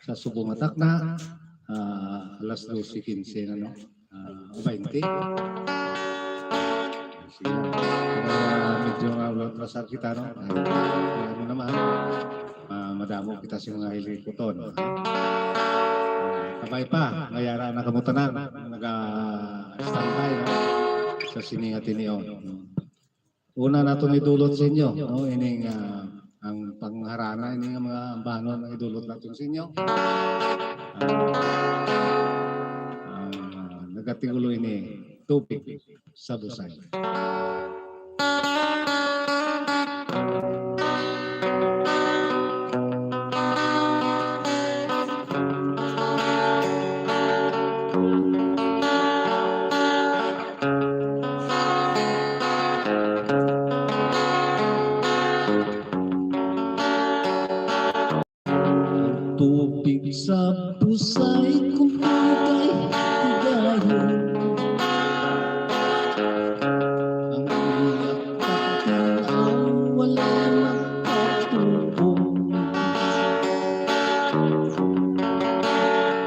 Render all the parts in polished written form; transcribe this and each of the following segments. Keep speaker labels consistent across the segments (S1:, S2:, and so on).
S1: sa subong atakna, alas 12:15 ano, 20. Sige. Medyo masar kita no. Ano naman, madamo kita sa mga hilikuton. Kabay pa, ngayara na kamutanan, naga-standby no? Sa sininga tiniyon. Una na itong idulot sa inyo, no? Ining ang pangharana, ining mga banon na idulot natin sa inyo. Nagatigulo ini tubig sa busay. Tubig sa busay kung ika'y tigayin. Ang iyak at tinaw wala magpatubong.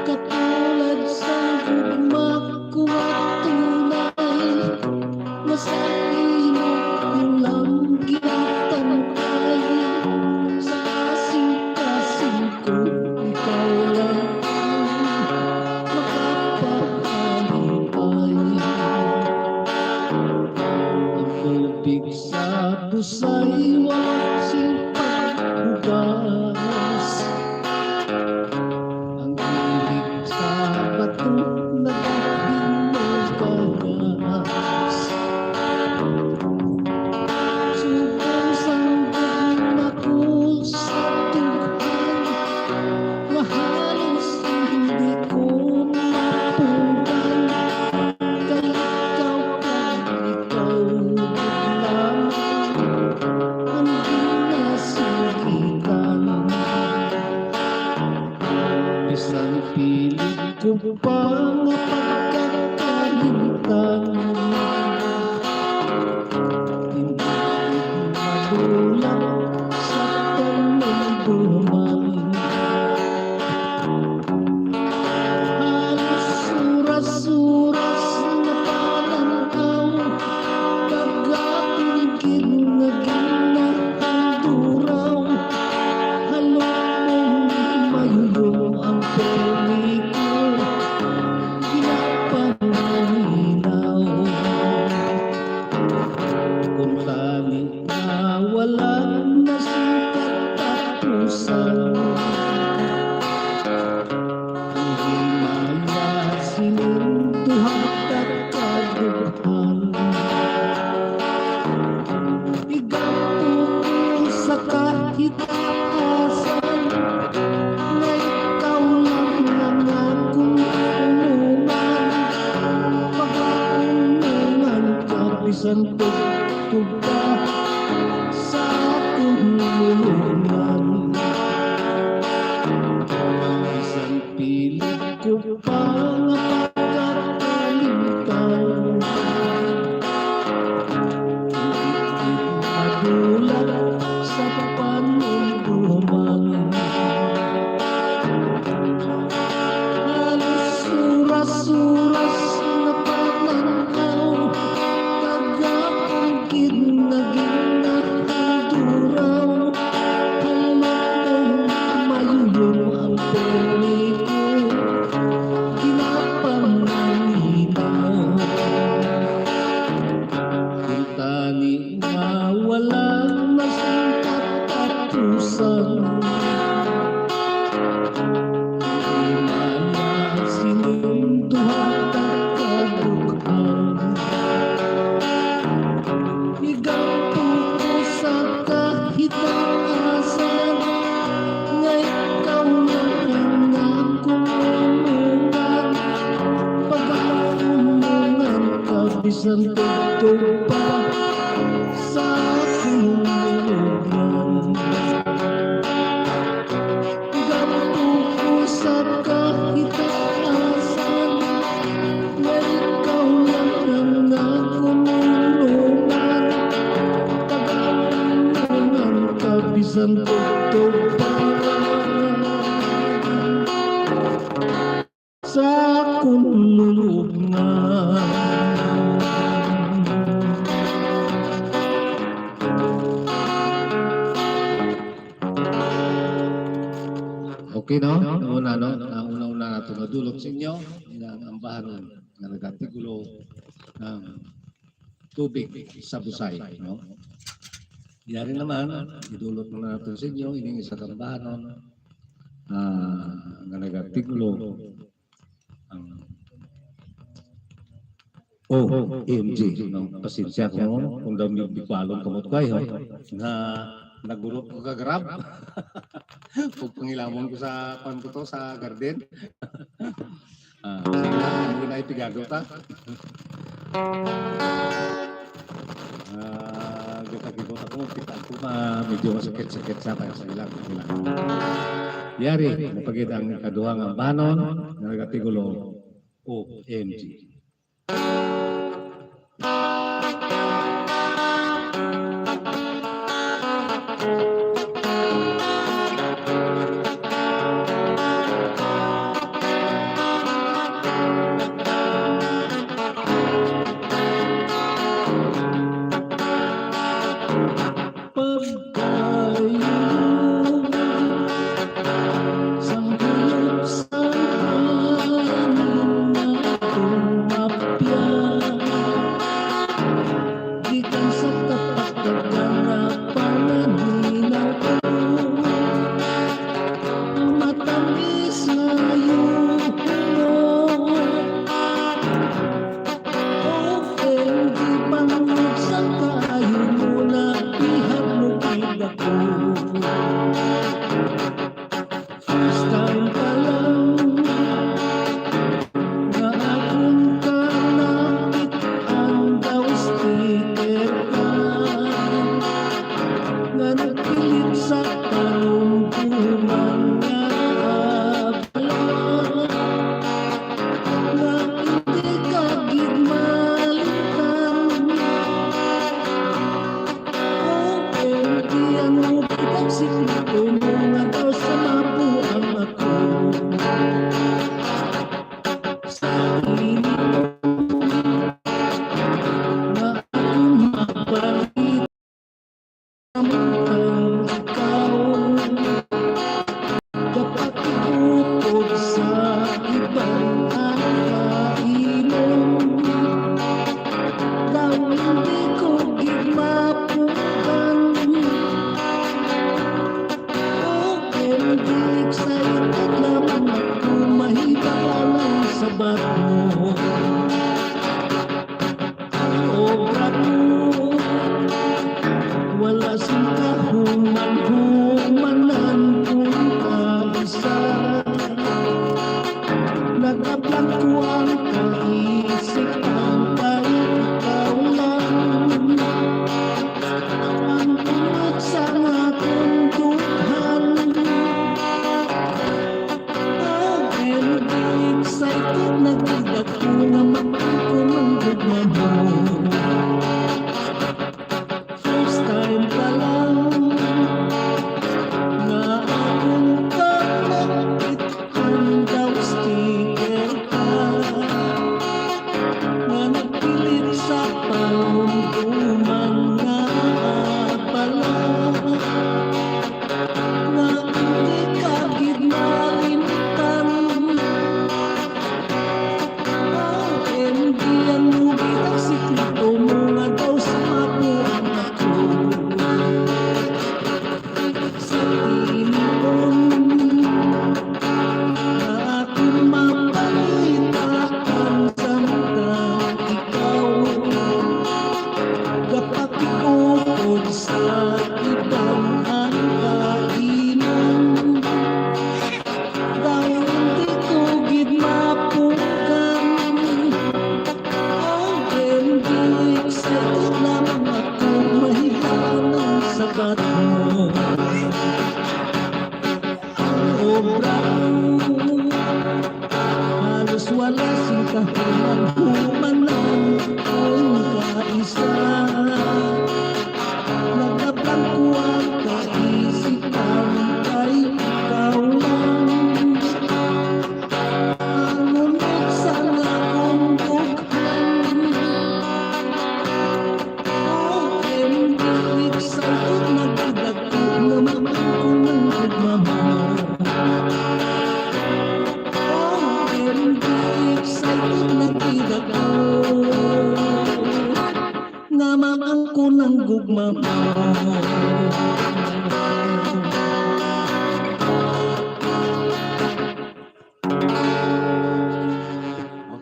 S1: Katulad sa gugma ko at tunay, masalino lang ginatangkay. Sa kasing-kasing ko busay walang sipaghugas. Ang hilig sa bato na binugagas. Subang sanggol na ko sa tughan, mahalos hindi ko mapugan. Kaya ikaw pag ikaw biglang isang piling ko pa na pagkakalintan. Hindi magulang sa panagbuman. Halos suras-suras na pananaw, pagkatingkid na ginahaduraw. Halong mayulong ang pelikul, ginapanginaw. Kung tani na walang nasikat tapusan, ang himaya sininduhat at kaguhan. Igaw sa kahit asan, na ikaw lang naman kung tulungan. Pag-aunungan ka, bisan tugtugta sa tulungan. Isang piling ko pa nga pagkakalintan. Hindi magulat sa panunduman. Halos suras-suras na pananaw, pagkakangkid na ginahaduraw. Halatong mayulong ang pelikul, ginapanginaw. Kung tani na walang nasangkat tapusan, himaya sininduhat at kadughan. Igaw ko sa kahit asan, nga ikaw lang ang kumulungan. Pag-aunungan ka, bisan tugtog pa sa kulungan. Igaw ko sa kahit asan, nga ikaw lang ang kumulungan. Pag-aunungan ka, bisan tugtog pa Okay, no? Una, no? Una nato nadulot sa inyo, ang ambahan na nagatigulo ng tubig sa busay, no? Yari naman, idulot na natin sa inyo, ining isa kambahan na nagatigulo ang OMG, no? Pasensya ko, kung daw may bikwalong kamot kayo, na nagurot ko kagrab. Kung pangilamon ko sa pan ko to sa garden. Sige na, hindi na ipigago ta. Gita-gibot ako, kita ko medyo masakit-sakit sa kaya sa ilang. Yari, napagid ang kaduhang ang banon, na nagatigulo OMG.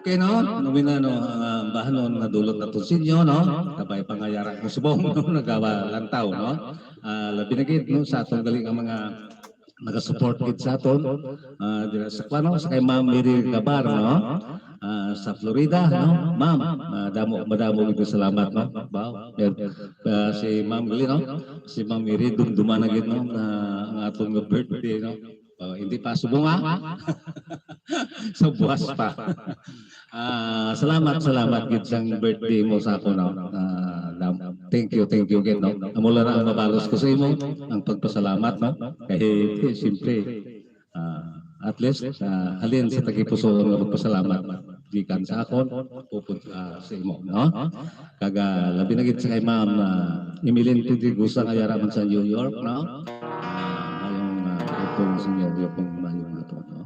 S1: Okay, no? Numina, no, bahanon nga dulot na to sinyo, no? Kabay pangayara ko subong, no? Nagawa lantaw, no? Labi na gid, no? Sa atong galing ang mga nag-support gid sa aton. Dira sa plano, sa kay Ma'am Miri Gabar, no? Sa Florida, no? Ma'am, madamo gid salamat, no? Si Ma'am Gali, no? Si Ma'am Miri, dumduman na gid, no? Ang atong birthday, no? Hindi pa subong, so buwas pa. Salamat gid sang birthday mo sa ako, no. Thank you gid, no. Amula na ang mabalos ko sa imo ang pagpasalamat, no. Kay siyempre at least halin sa tagipuso nga magpasalamat gikan sa akon pupud sa imo, no. Kaga labi na gid sa kay Ma'am Emilyn Tidigusa nga yara man sa New York, no. Itong sinyo kung mayong ito, no.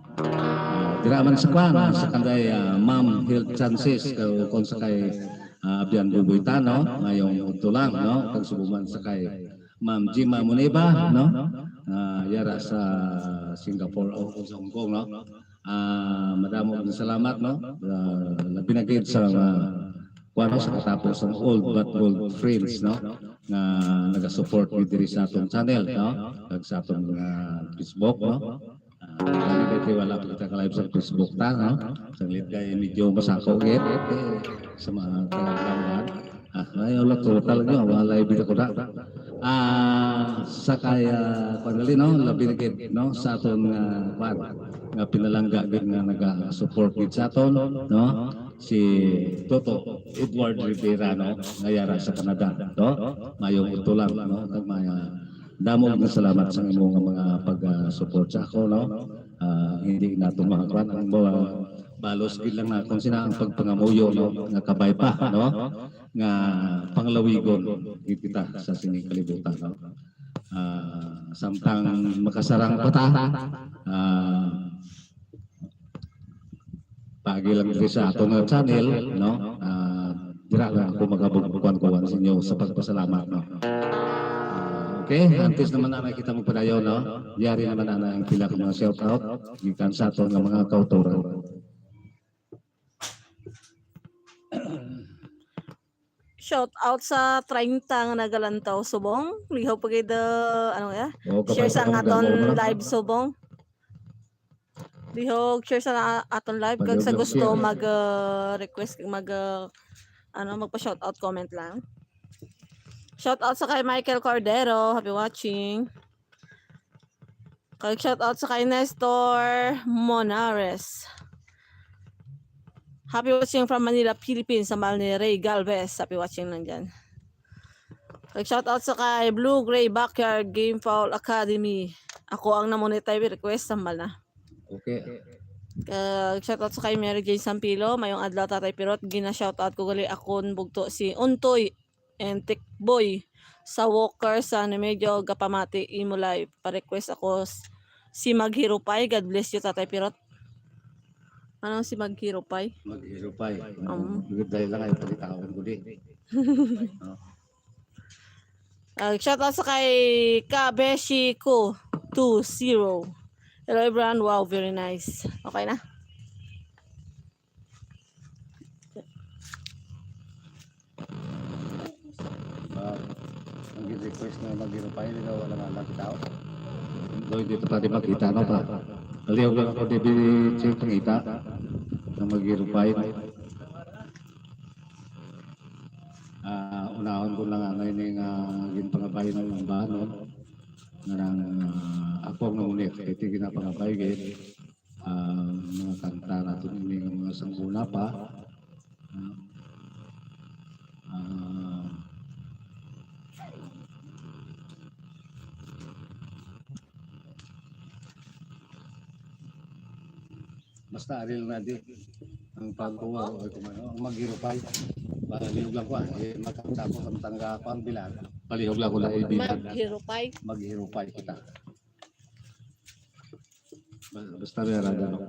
S1: Diraman sa kwan, sa kanday Ma'am Health Chances, kung sa kay Abian Bubuita, no, ngayong tulang, no, pagsubuman sa kay Ma'am Jima Muniba, no, yara sa Singapore o sa Hong Kong, no. Madamo ng salamat, no, pinagid sa kwan sa katapos ng old but old friends, no, na naga-support diri sa atong channel, no, kag sa atong Facebook, no. Kami wala pa kita ka-live sa Facebook ta, no? Saglit kay medyo masakaw gid sa mga kalawan. Ayaw lang total nyo, wala live ko na. Sa kaya pagdali, no? Labi na gid, no? Sa aton nga pinalangga gid nga naga-support gid sa aton, no? Si Toto Edward Rivera, no? Ngayara sa Canada, no? Mayong utulang, no? Kag damo nga salamat sa imong mga pag-support sa ako, no. Hindi nato makakuan ang balos gid lang na kung sina ang pagpangamuyo, no, nga kabay pa, no, nga panglawigon kita sa sining kalibutan, no. Samtang makasarang pata pagi lang diri sa ato nga channel, no. Dira lang ako magabugbukan sa inyo sa pagpasalamat, no. Okay, antes naman na kita magpadayon, no? Yari naman na ang pila ko mga shout-out gikan sa aton nga mga kauturan.
S2: Shout-out sa 30 nga nagalantaw subong. Lihaw pa gid ano ya? Share sa aton live subong. Lihog share sa aton live kag sa gusto mag-request magpa-shoutout comment lang. Shout out sa kay Michael Cordero, happy watching. Shout out sa kay Nestor Monares. Happy watching from Manila, Philippines, sa mahal ni Ray Galvez. Happy watching lang dyan. Shout out sa kay Blue Gray Backyard Game Foul Academy. Ako ang namonetize request, sambal na.
S1: Okay.
S2: Shout out sa kay Mary Jane Sampilo, mayong adlaw Tatay Pirot. Gina shout out ko gali akon bugto si Untoy and Tikboy sa Walker sa medyo gapamati imo live. Pa-request ako si Maghirupay. God bless you Tatay Pirot. Ano si Maghirupay?
S1: Maghirupay. Dahil lang ay palitawin ko din.
S2: Shout out sa kay Kabeshi ko 20. Hello everyone. Wow, very nice. Okay na.
S1: Ang request na Maghirupay, hindi na wala nga lang tao. Hindi ito pati makita, no pa? Aliyaw lang ako di pangita na Maghirupay. Unahon ko lang ngayon yung ginpangabay ng bahanon na ako ang namunit. Ito yung ginapangabay mga kanta natin yung mga sangguna pa. Basta aril na di ang pagkuha o ang Maghirupay. Palihog lang ko makakita ko sa tangga ko ang bilang. Palihog lang ko lang ibilang. Maghirupay kita. Basta meron gano'n.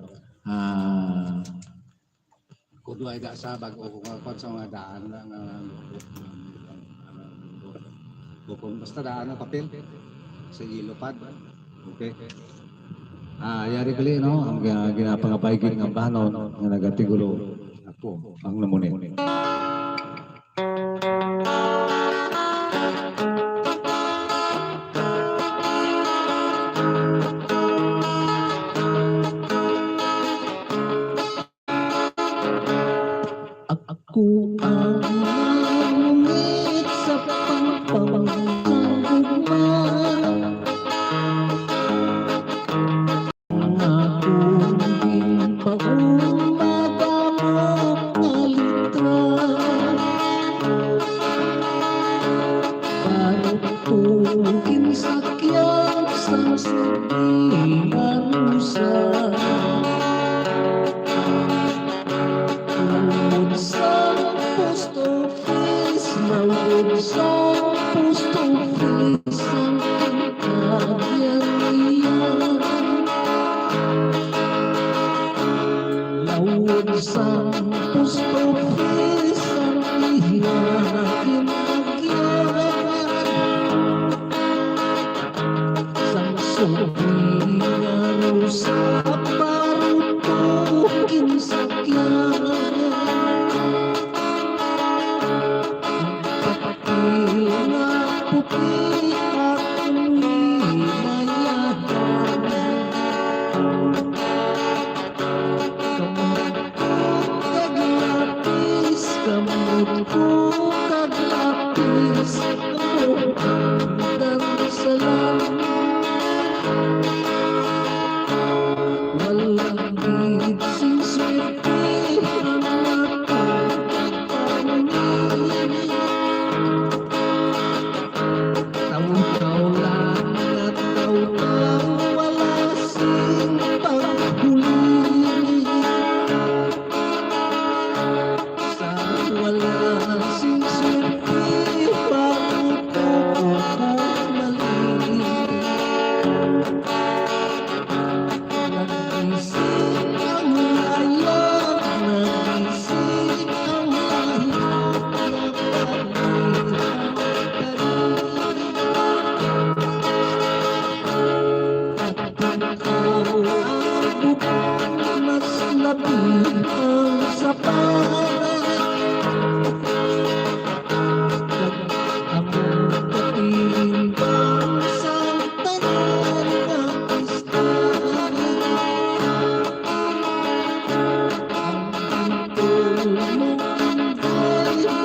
S1: Kung doon ay dasabag o kung sa mga daan lang basta daan ng papel sa ilopad. Okay. Yari kali, no? Ang ginapangabay ng bahanon nga nagatigulo po ang namunit.
S3: Ako ang nangungit sa pangpangugma. Ang akong ginpaumagamo alitra. Parutugin sakyan sa sabihan usa. Lawod sa post office, lawod sa post office, ang kagyarihan. Lawod sa post office, ang iyakin agyan. Sang sobringan sa parutugin sakyan. Puti at uminayahan. Kamot ko kaglapis, kamot hanggang sa langit. Walang gitsing swerte ang matutapangin. Taw-taw lang at taw-taw, wala sing paghuli. Sa wala sing swerte, bago ko bumalik. Nagising ang layag, nagising ang layag, nakabalik mas labing ang sapat. Among katimbang sa tanan ng istan. Ang tungkol mong inday na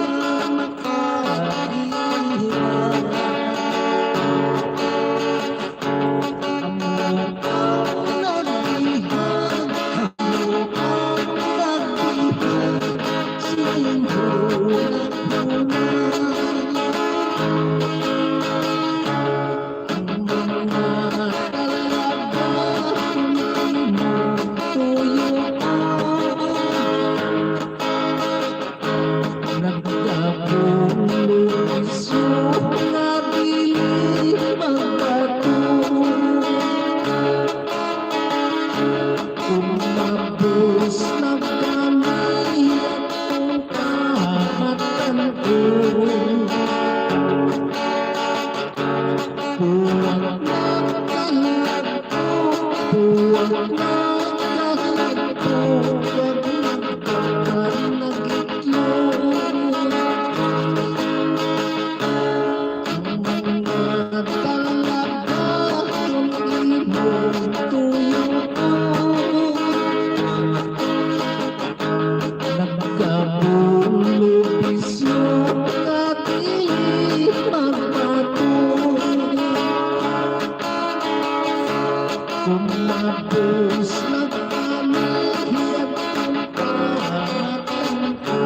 S3: makahirap. Kumabos na kami at pagkamatan ko. Puwag na kalag ko, puwag na kalag ko, wag nagkakanagitlog. Ang mga talaga kung imong tuyo ko. Nagkabulubis yung katili magpatuloy. Kumabos na kami at pagkamatan ko.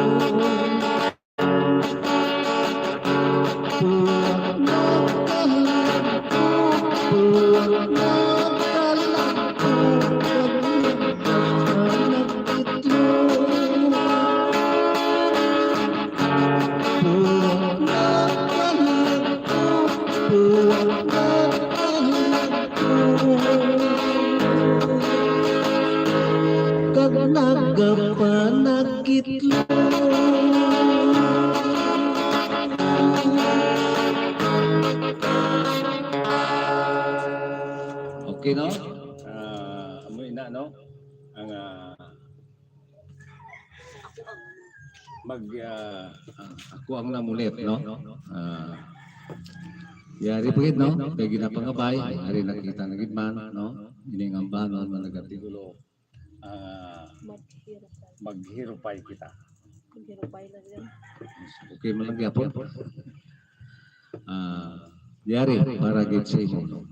S3: Puwag na kalag ko, puwag na kalag ko, wag nagkakanagitlog. Puwag na kalag ko, puwag na kalag ko. Kag nagkapanagitlog.
S1: Okay, no? Amoy na, no? Ang ako ang namulit, no? Yari pagid, no? Kaya ginapangabay, ari nakita na gidman, no? Iningambanon, managatigulo, maghirupay kita.
S2: Maghirupay lang yan.
S1: Okay mo lang yapon. Yari, para gid sa imo.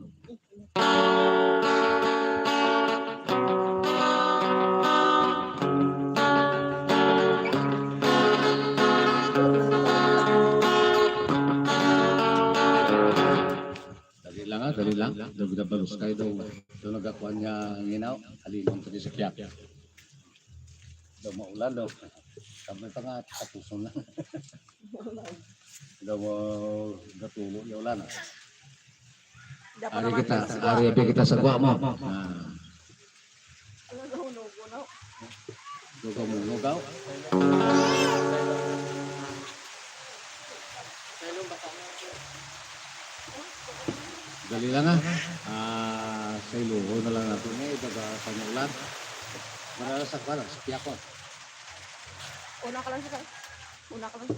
S1: Dali lang. Daw ginabalos kayo daw. Daw nagakuha niya ang inaw. Halimang tadi sa kyak. Daw maulan daw. Kami pa nga kapuson lang. Daw gatulo niya ulan. Ari kita sa gwa mo.
S2: Ano daw nugunaw?
S1: Dugaw mo nugaw. Dali lang sa iluho na lang natin daga pangulan. Marala sa kwan, sa piyakon.
S2: Una ka lang siya. Una ka lang.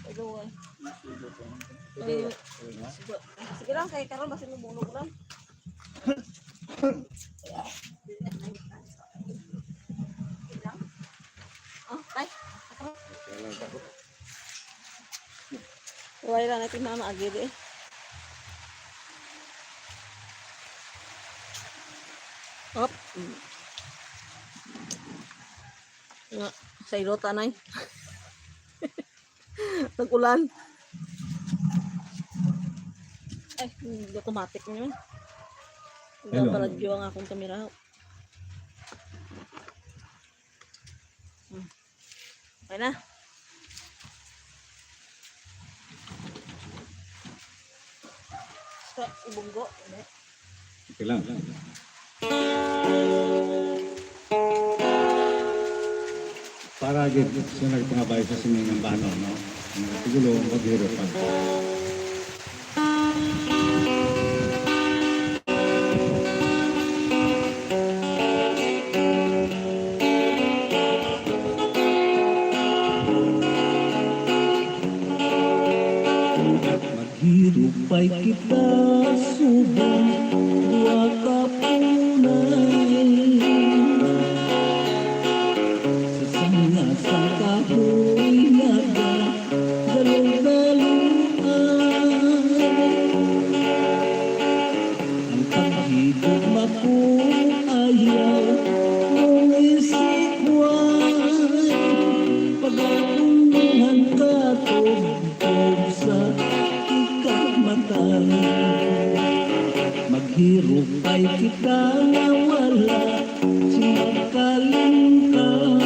S2: Hello. Sige lang, kay karon basta nubulog lang. Ay. Wala lang natin mama agad eh. Hop. Nga, sa ilota na eh. Nag-ulan. Ay, hindi automatic na yun. Hindi pa radyo ang akong kamera. Okay na. Sa ibunggo.
S1: Okay lang. Para agad siya nagpangabay sa siningang bano, no? Siguro maghirapan.
S3: Maghirupay kita subang dua kapunay sa sangasang kahoy naga dalong-dalungan ang paghidup makuayaw mong isikwan pag-aunguhan ka tugtog sa matay. Maghirupay kita na wala sinagkalingkaw.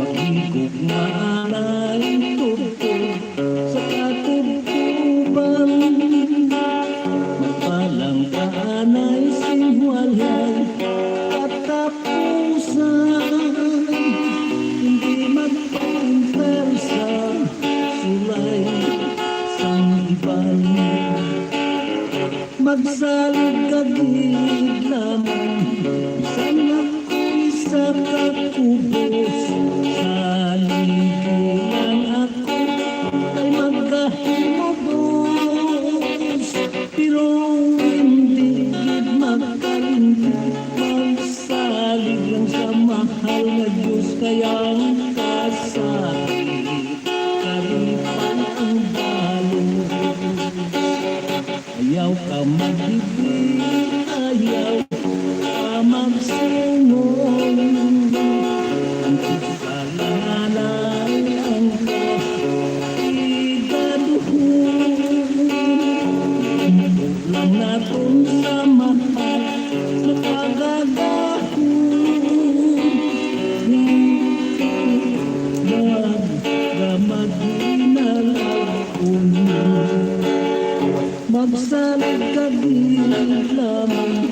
S3: Maghigog maanay tugtog sa katugtuban. Magpalang kaanay sinwalay katapusan. Hindi magpainter sa sulay magsalog kagig lamang sana ko'y sa kakubos sa ligilan ako ay magkahimobos pero hindi gid magkalindi magsalig lang sa mahal na Diyos kayang kasalig karipan ang balong ayaw ka maghibig, ayaw ka magsungong. Ang kasalanay ang kaigaduhon. Umpok lang natin sa mahal sa pagagahon. Nagdamagin na lang magsalig kagig lamang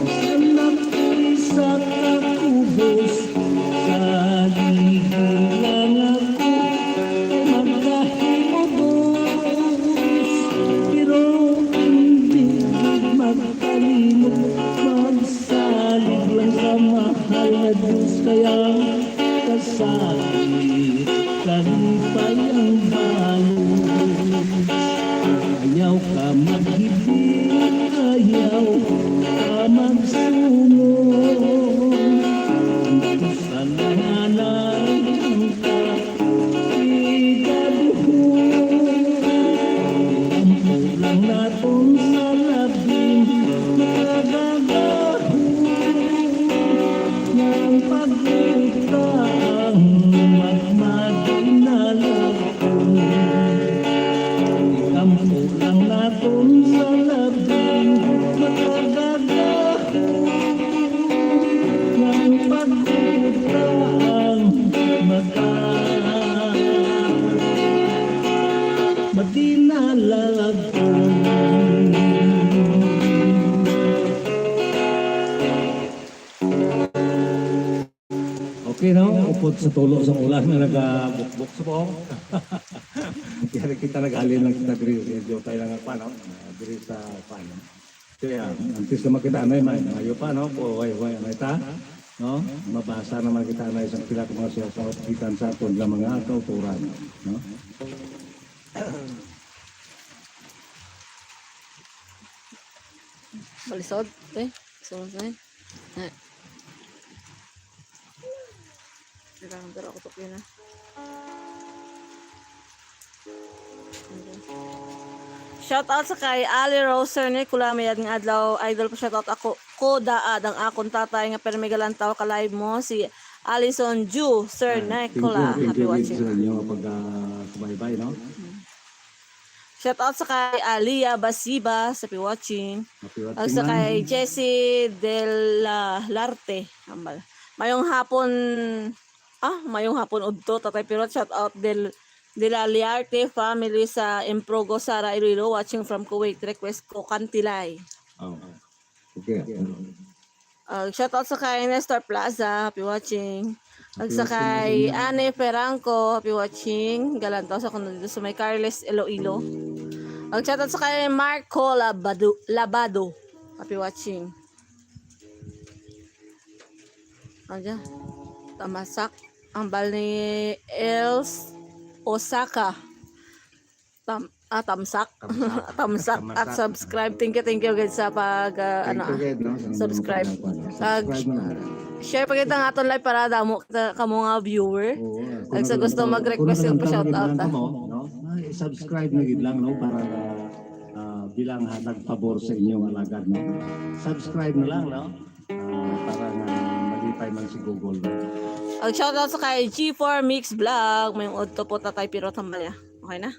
S3: sana ko'y sa kakubos sa ligilan ako ay magkahimobos pero hindi magkalimot magsalig kayang kasakit, kalipay ang balos. Ayaw ka maghibig, ayaw ka magsunod. Ito sa nananaran ka, igaluhod. Ang pulang naton sa labing nagagahod. Ng pagkutaang magmadinalakon. Ang pulang naton sa labing nagagahod. Ng pagkutaang okay no, upod sa tulo sa ulan na nagabukbuk sa po. Kaya kita naghalin lang kita diri medyo tayo lang pa no, diri sa pan. Kaya antes na makita na may ayo pa no, po way ano ita, no? Mabasa na makita na isang pila ka mga siya sa kitan sa aton lang mga kauturan, no?
S2: Balisod, sunod na yun. Pero ako tukin na. Shout out sa kay Ali Roser ni Kulamayad ng adlaw idol pa shout out ako ko daad ang akong tatay nga pero may galantaw ka live mo si Alison Ju Sir Nicola. Happy watching.
S1: Sa inyo pag subaybay no.
S2: Shout out sa kay Alia Basiba sa happy watching. At sa
S1: man.
S2: kay Jessie Del Larte. Mayong hapon udto tatay pirot shout out de la Liarte family sa Improgo Sara Iloilo watching from Kuwait request ko Kantilay.
S1: Oh. Okay.
S2: Shout out sa kay Nestor Plaza happy watching. At sa kay Anne Ferranco happy watching. Galantaw sa kuno dito sa may Carles Iloilo. Shout out sa kay Marco Labado happy watching. Aja Tamasak ang bal ni Els Osaka. Tamsak. Tamsak at subscribe. Thank you guys sa pag subscribe. Share pa kita ng aton live para damo kamo nga viewer. Kag sa gusto mag-request yung pa-shout out
S1: subscribe na gid lang no para bilang nagpabor sa inyong alagad no. Subscribe na lang no. Para malipay man si Google.
S2: Shout out sa kay G4 Mix Vlog. May udto po tatay pero tambalya. Okay na?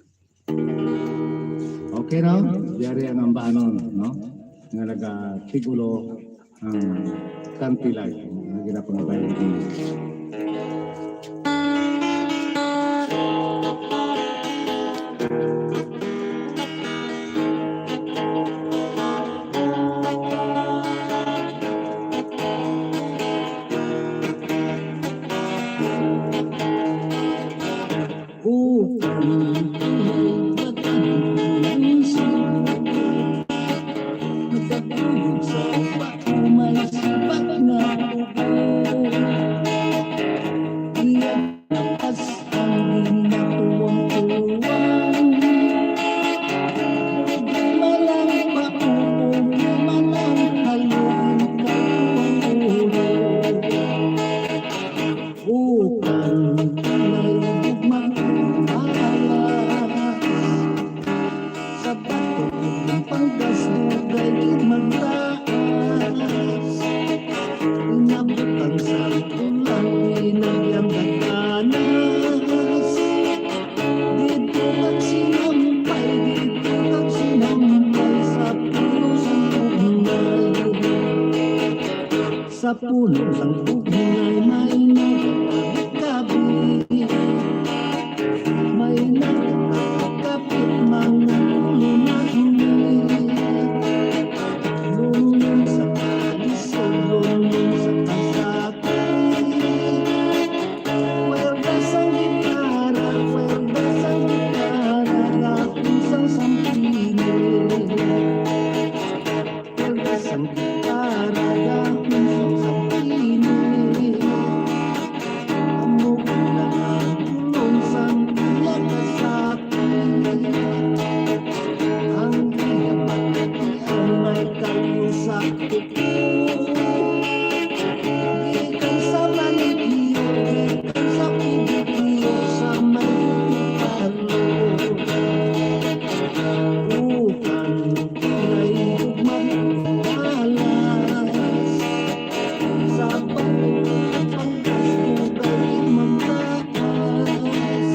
S1: Okay no? Diari ang ambanon no? Nga nagatigulo ang Kantilay. Nga ginapangabayan din.
S3: Sa puno sang tugay may nagkakabi, may nagkakapit mga lumahi. Lunong sa kalisod, lunong sa kasakay. Werda sang gitara, gapong sang sampili. Werda sang gitara, gapong sang sampili.
S4: sa kuko. Gikan sa baligyo, gikan sa pibigyo, sa maypalo. Ukan kulay magmalas, sa pagkastugay manggakas.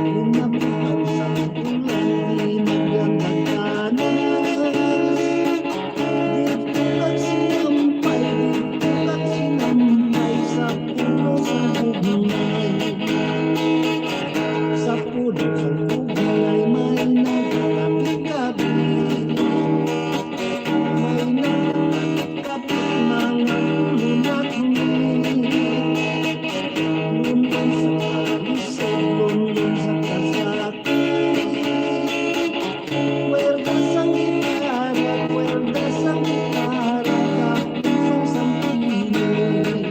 S4: Unapitan sa ulan, inagyan nagkanas. Ditulak sinampay, ditulak sinampay, sa puno sa bugnay. Sa puno sa bugnay, may nagkatabi-tabi. May nagkatabi mga lunak-lunik. Lumbon sa kalisod, lumbon sa kasakit. Cuerdas ang gitara, cuerdas ang gitara, kapuso sa piling.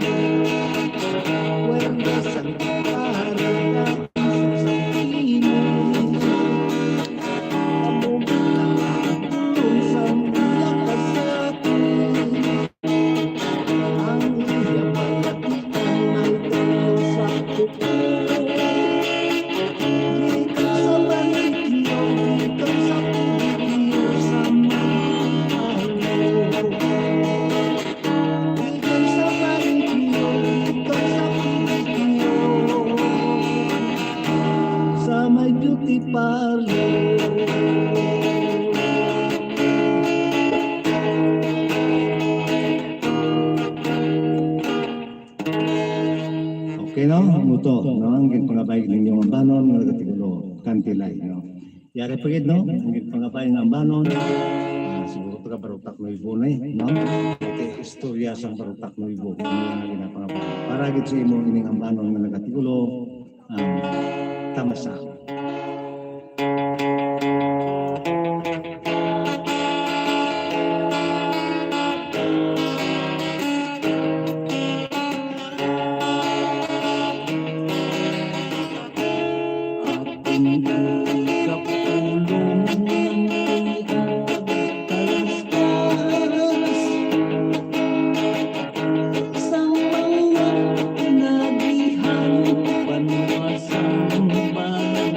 S4: Cuerdas ang gitara, kapuso sa piling. Among nakatulong sa mga kasakit. Ang iya malatikan may kayo sa kuko. Gikan sa baligyo, gikan sa pibigyo, sa magpalo. Gikan sa baligyo, gikan sa pibigyo, sa may beauty parlor.
S3: Okay, no? Muto, no? Ang pangabay ninyong ambanon, nga nagatigulo, kantilay, no? Yari pagid, no? Ang pangabay ng ambanon, siguro pagka barutak no ibo na no? Okay, istorya sa barutak no ibo, ano nga ginapangabay. Para gid sa imo ining ambanon nga nagatigulo, tamasa.
S4: Aking kapulong ng pagkalaskas sa mga pinagihan, panwasang bayan.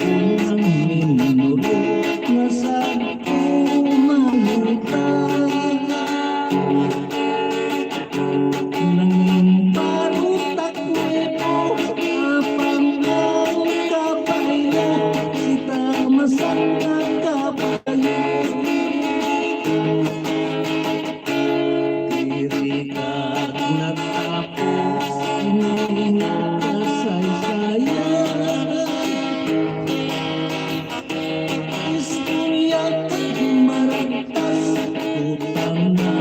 S4: ng minuto nga sa umalutan. Nanging parutak ko apang ang kapayo, kita masang ang kapayo. Diri ka natapos, iningat kasaysayan. Istorya maragtas, utang na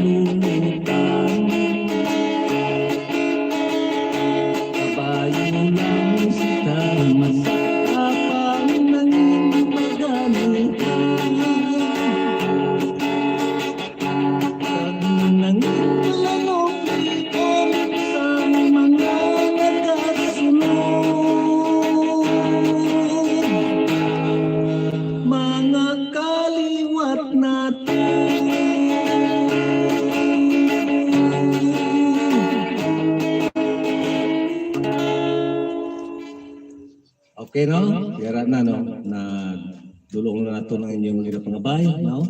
S4: lulutang. Kabayo lang sita, masapang nanging maganitan. Pag nanging lanong-liom sa mga nagasunod, mga kaliwat natin.
S3: Okay, no? Kaya na, no? Na dulong na nato ng inyong hirap ng abay, no?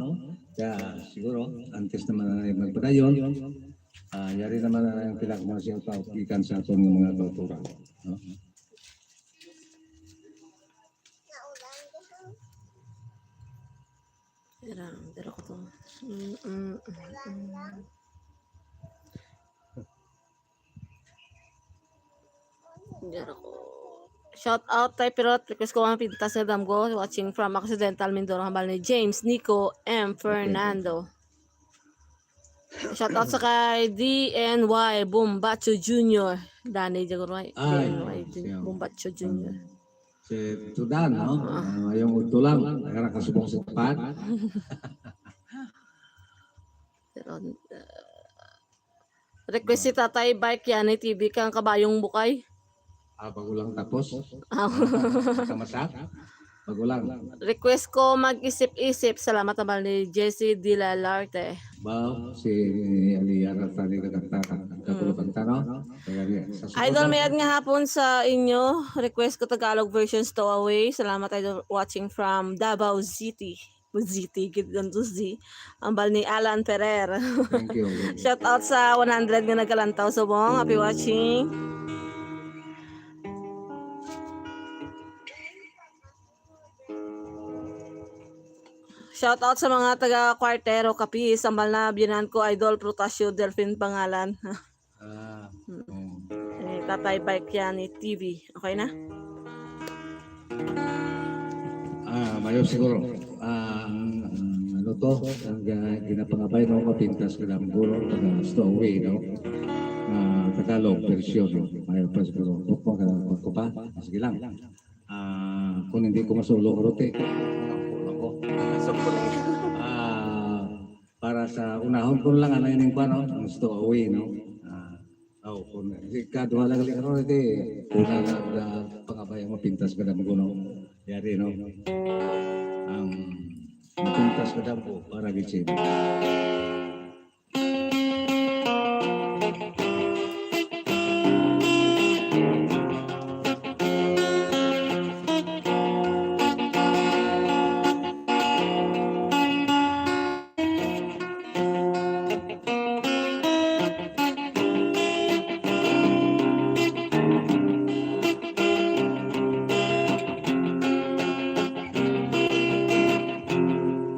S3: Kaya siguro, antes naman na magpadayon, yari naman na yung pinagmasiyang paukikan sa atong mga tutura. No?
S2: Dira ko to. Dira ko. Shout out tay Pirot, request ko ang pintas sa damgo, watching from Occidental Mindoro, hambal ni James, Nico, M. Fernando. Shout out sa kay DNY Bombacho Jr. Danny Jaguroy.
S3: Ay,
S2: DNY
S3: siya.
S2: Bombacho Jr.
S3: Si Tudan, no? Yung utulang, kaya kasubong sa tapat.
S2: Pero, request si Tatay Bike yan ni TV kang kabayong bukay.
S3: Bago lang tapos. Kamasak. Bago lang.
S2: Request ko mag-isip-isip. Salamat naman ni Jessie Dilalarte.
S3: Si Aliyara tadi kaganta, no? Kaya sa susunod,
S2: Idol, mayad nga hapon sa inyo. Request ko Tagalog version Stowaway. Salamat idol watching from Davao City. City, ganito Z. Ambal ni Alan Ferrer.
S3: thank you.
S2: Shout out sa 100 nga nagkalantaw sa bong. Happy watching. Shout out sa mga taga Kwartero, Capiz, Sambal na biyanan ko, Idol Protasio Delphin pangalan. Tatay Bike yan ni TV. Okay na?
S3: Mayo siguro. Ano to? Ang ginapangabay no mapintas ka ng guro taga Stowaway, no? Tagalog version, no? Mayo pa siguro. Bukmo ka lang ko pa. Sige lang. Kung hindi ko masulo rote. Para sa unahon ko lang ano yung paano ang Stowaway, no? Kung kaduha lang rin ano ito una na pangabay ang mapintas ka ng guno yari, no? Ang mapintas ka ng po para gitsin.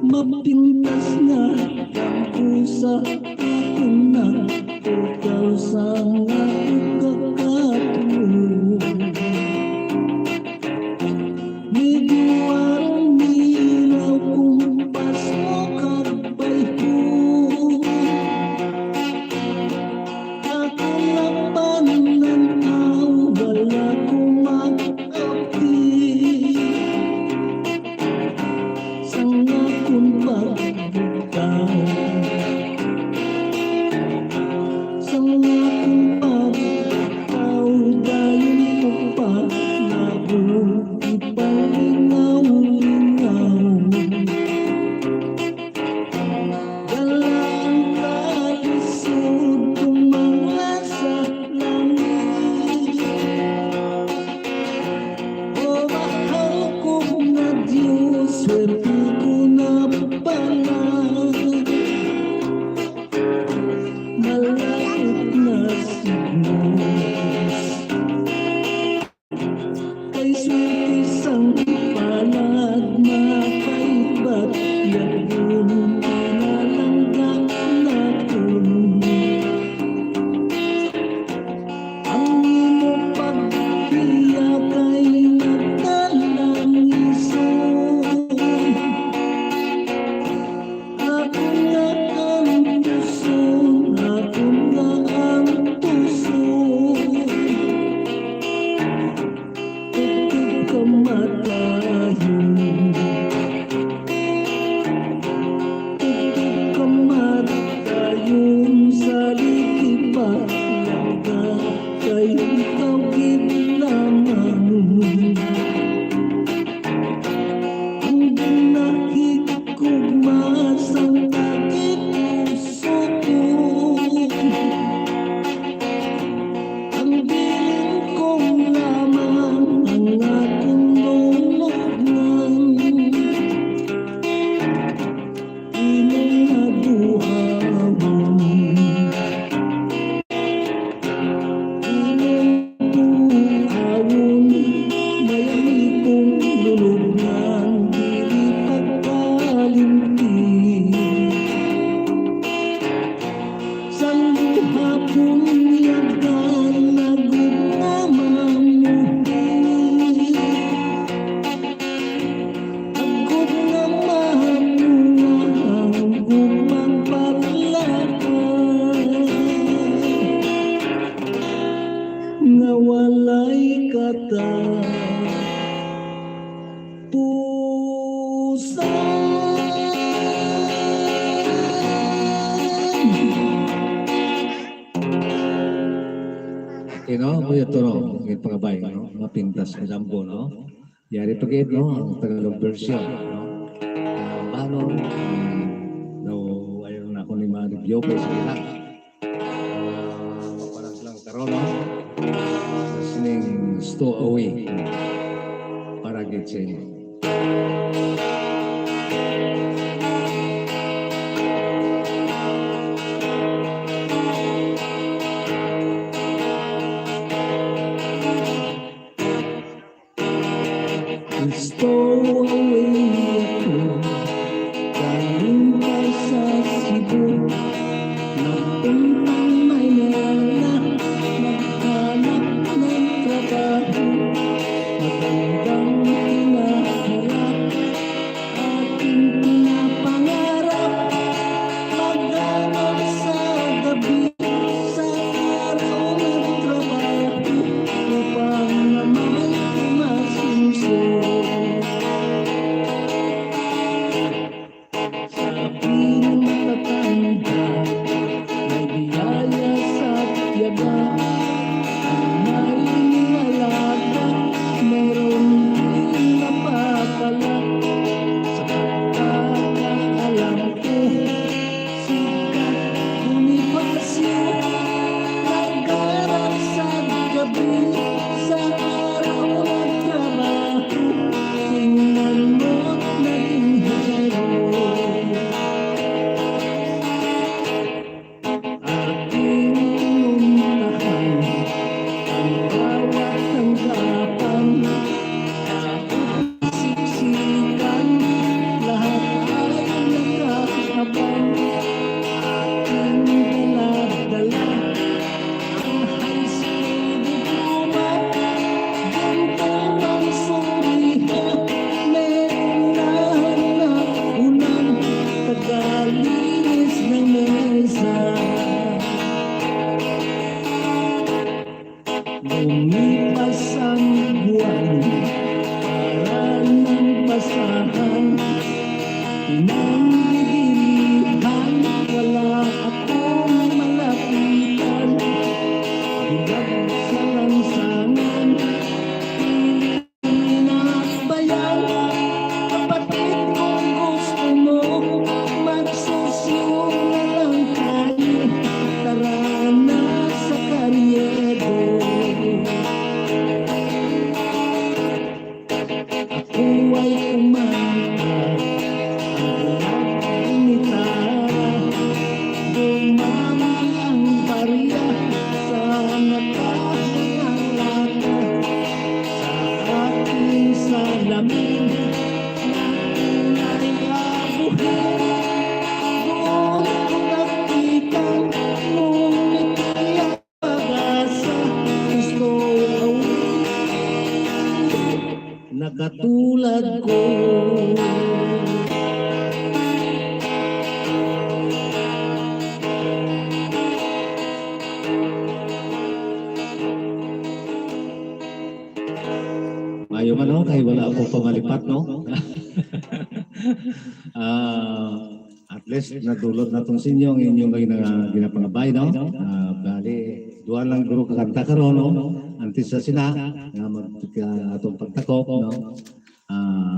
S4: Mapintas na ang pusa ako na ikaw sa kakatulog. Medyo arang nilaw kung pasok kabay ko. Kakalapan ng tao wala kong mag-api. Sanga kung pagbukaw, sanga kung pagbukaw, dahil mo pa na buong ipalingaw. swerte ko na pala. Malapit na signos kay swerte sang palad mapaibat yagun pinalangga natin. Ang imo pagpiya kay nagdalang ison. Ako nga ang puso, ako nga ang puso. Tugtog kamatayon, tugtog kamatayon sa likipat langga kay ikaw ginamang. Ang ginahigugma sang takip puso ko, ang bilin kong lamang ang akong lulugnan. Inong nabuhawan, inong buhawan, mayami kong lulugnan, dili pagkalimti. Sang buhapon yagan nagugnaman mo din. Agud nga mahamuha ang gumang paglakad, nga walay kata
S3: Kuya Toro, yung pagabay, no? Mapintas ka dambo, no? Yari pagit, no? Ang Tagalog version, no? Paano, daw, ayaw na ako ni ma-review ko sa ilang. Para silang karoon, no? Sining stow away. Para get sa inyo.
S4: Stow away ako, galing pa sa Cebu, nagpuntang Maynila, naghanap ng trabaho, magandang hinaharap, aking pinapangarap, maghanap sa gabi, sa araw ng trabaho, upang naman masusunod. Sabi ng matanda, may biyaya sa tiyaga, ang may niwalaga, meron din napapala. Sa pagkakaalam ko, sikat Bonifacio, nagharap sa gabi, sa araw ng trabaho, tingnan mo't naging hero. Aking pinuntahan ang bawat tanggapan, siksikan, lahat ay nakahabang. Aking dala-dala ang high school diploma, ganito bang suriha, meron na hanap unang tagalinis ng mesa. Lumipas ang buwan, para ng basahan, pinangdidilihan, wala akong malapitan. Bulag sa lansangan, pinakbayan, kapatid kung gusto mo, magsusyo na lang tayo, tara na sa Carriedo. Ako ay kumanta
S3: katulad ko.
S1: Mayo man no, kay wala ako pamalipat no. At least nadulot na tong sinyo ang inyong kayo na ginapangabay no. Bali, duha lang guro kakanta karon no. Antes sa sina nga atong pagtakop no.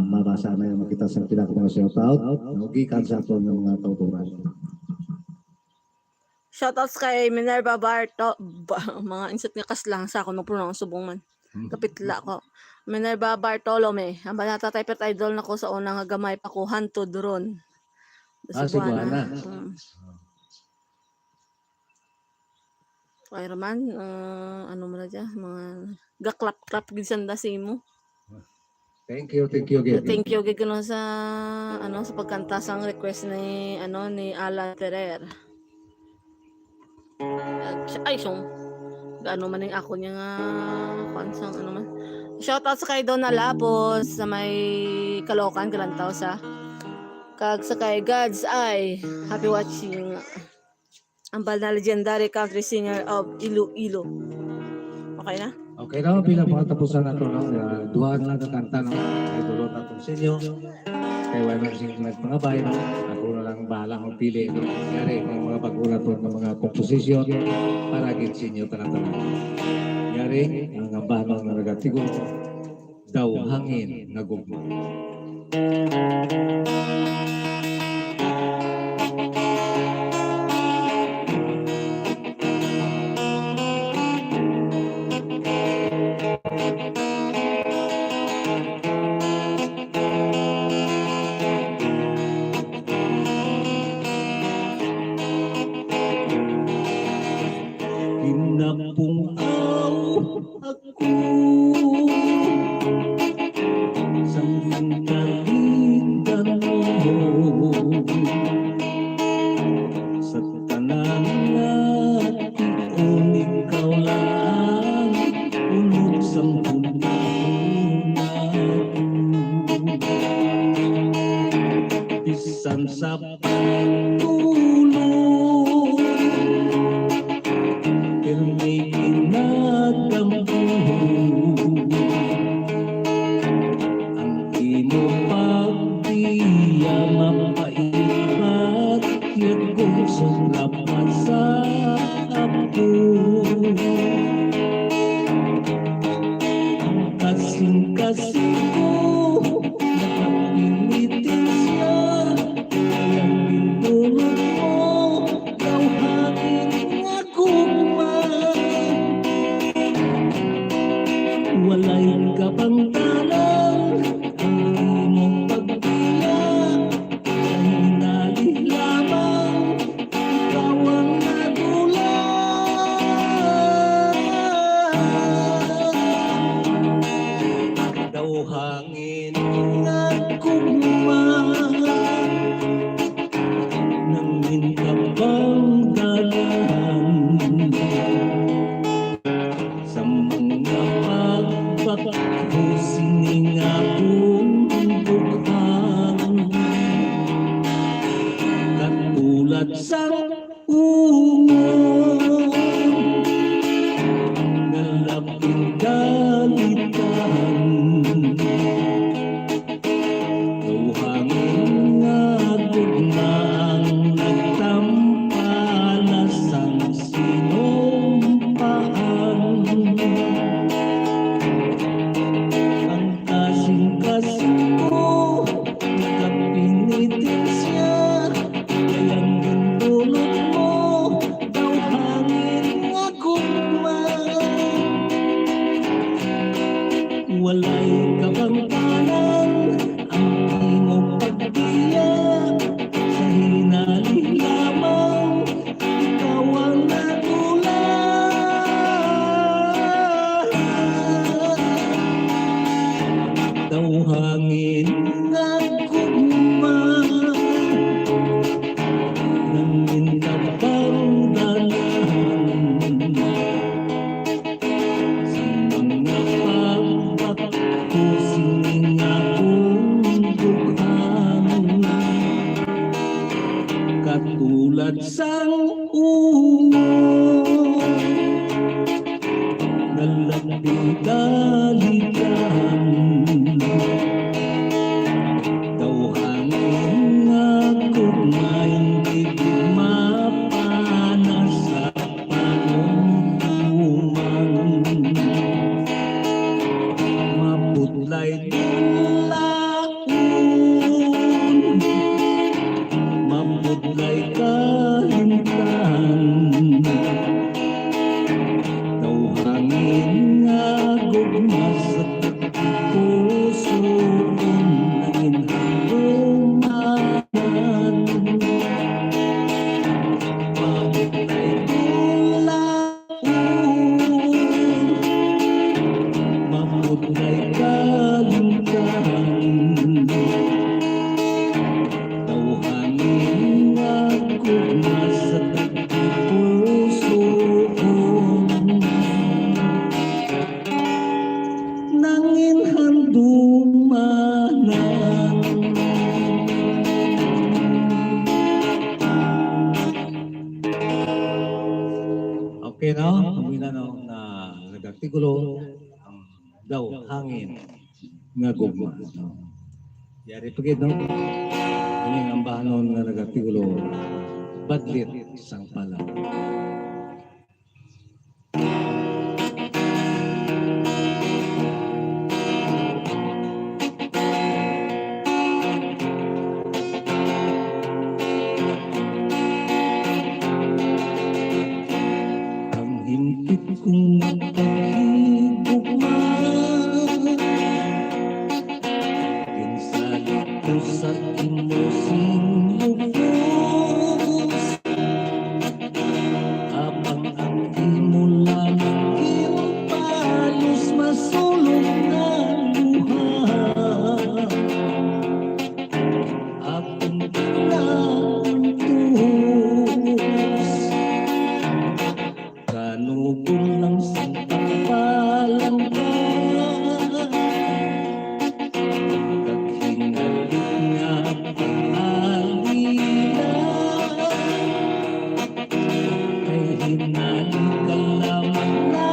S1: Mabasa na yung makita sa pinaka mga shoutout no, gikan sa aton ng mga tauturan.
S2: Shoutouts kay Minerva mga insert nga kaslang sa ako mag-pronounce subong man. Kapitla ko. Minerva Bartolome. Ang banata typet idol na ko sa unang nga gamay pa ko hantod ron.
S1: Cebuana.
S2: Kaya raman, ano mo na dyan, mga gaklap-klap gisanda si mo.
S1: Thank you again.
S2: Thank you gid kuno sa sa pagkanta sang request ni ni Alan Ferrer. Ay siyong gaano man yung ako niya nga pansang man. Shoutout sa kay Donna Lapos sa may Kalokan Kalantaw sa kag sa kay God's Eye. Happy watching ang na legendary country singer of Iloilo. Okay na?
S1: Okay na, bilang pagkatapusan na ito, no? Duha na kakanta, no? Ay dulot na itong sinyo. Kaya wala na siyang nagpangabay, no? Ako na lang bahala kung pili, no? Yari, mga pag-ulat ng mga komposisyon para gin sinyo tanang-tanang. Yari, ang ambano na nagatigo, daw hangin na gugma.
S3: Pinapungaw ako sa kalitan mo, sa tanang natin ikaw lang unod sa bisan sa pagtulog pero may ginagabuhog ang imo pagdiya mapaibat yun kung sulapan sa apo ang kasing-kasing ko nakapilitin siya kayang gintulog mo daw hangin nga kuman walay kapantanan ang imong pagdiya sa hinali lamang ikaw ang nagulang daw hangin nga kuman nang mintabang dalan sa mga pagbakbo sining akong bukhang katulad sa ungol na labing dalitan daw hangin nga gugma ang nagtampalas ang sinumpaan ang kasing-kasing ko nakapinitin siya kayang gintulog mo daw hangin nga kuman walay kapantanan ang imong pagdiya sa hinali lamang ikaw ang nagulang daw hangin nga kuman nang mintabang dalan sa mga pagbakbo sining artikulo daw hangin nga gugma. No? Yari pagid no. Ini ang bahanon nga nag-artikulo badlit sang pala. Ang himpit kong paghigugma Pinsalit ko sa imosing lubos Abang ang imula ng palos masulong na luha Akong pinantos Kanugol lang sa pagpalang ka Kaghinalit nga paalila Kay hinalit ka lamang na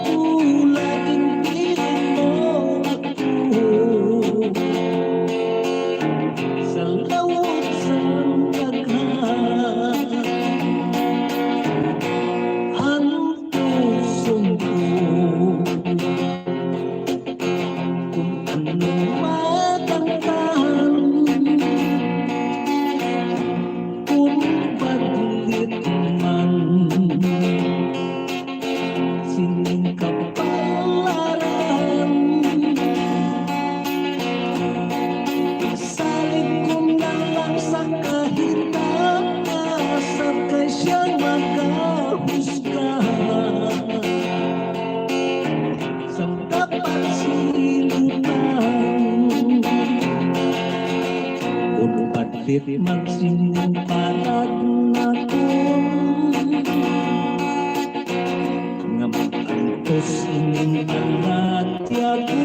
S3: tulad Intirin mo ako Sa lawag sang daghan ang pusong ko kung anong matangtan kung baglit man sining kapalaran salit ko na lang sa kahitang sakay siyang makahusga sa dapat silutan kung badlit magsining palag na kung nga mag-antos ining alatyago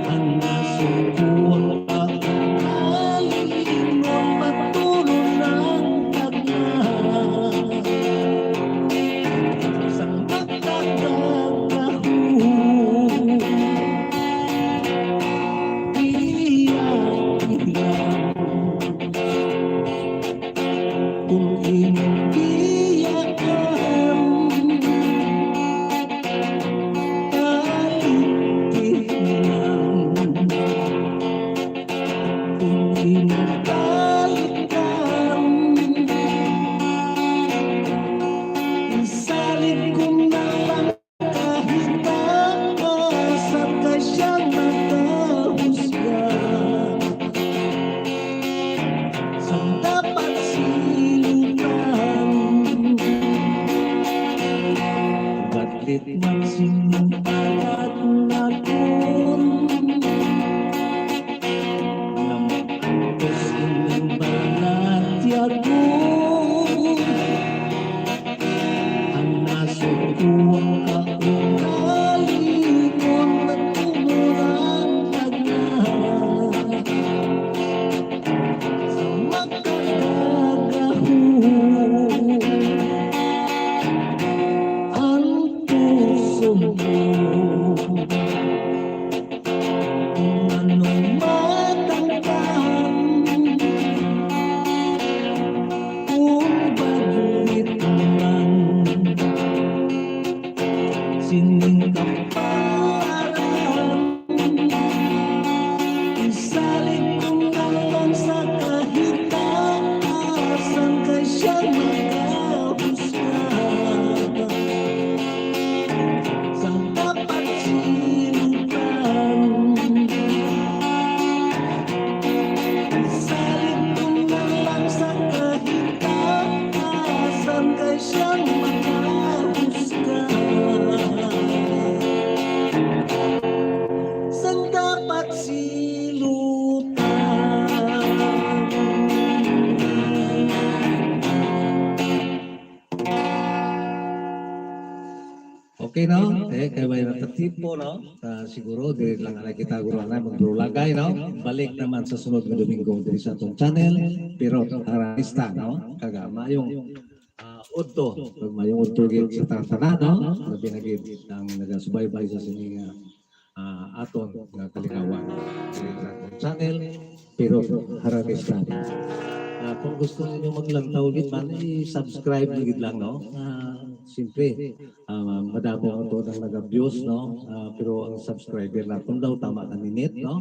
S3: ang nasukuang pagkalingon matulong ng tagna sa magkakagahu iyak-iyak kung iniiyakan Bakit magsinumpalat na kun na mag-antos inyong banat yagun ang nasukuang kaunalingon na tumurang tagna sa magkakagahu kung anong matangkan kung baglit man sining kaparan isalit kong nalang sa kahitasan kay siyang makahusga sang dapat sinutan salit kong nalang sa kahitasan kay siyang makahusga sang dapat silutan. Okay no? Kaya may natatipo no? Siguro, di lang na kita guro na magdurulagay no? Balik naman sa sunod na Domingo dito sa itong channel. Pero harista no? Kagama yung udto, pag mayong udto gid sa tantana, no? Labi na gid ang nagasubaybay sa sining aton nga kalinawan. Dili sa atong channel, pero Haranista. Kung gusto niyo maglantaw gid man, i-subscribe gid lang, no? Siyempre, madamo ang to ng nag-views, no? Pero ang subscriber natin daw tama na minute, no?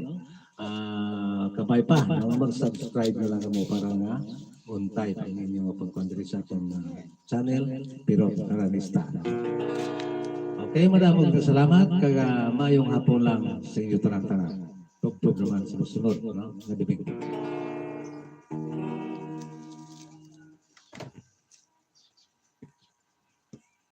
S3: Kabay pa, no? Mag-subscribe na lang mo para nga untay pa ninyo mapagkondri sa atong channel, pero Haranista. Okay, madamong salamat. Mayong hapon lang sa inyo tanan-tanan. Tugtog naman sa susunod, no? Nabibig.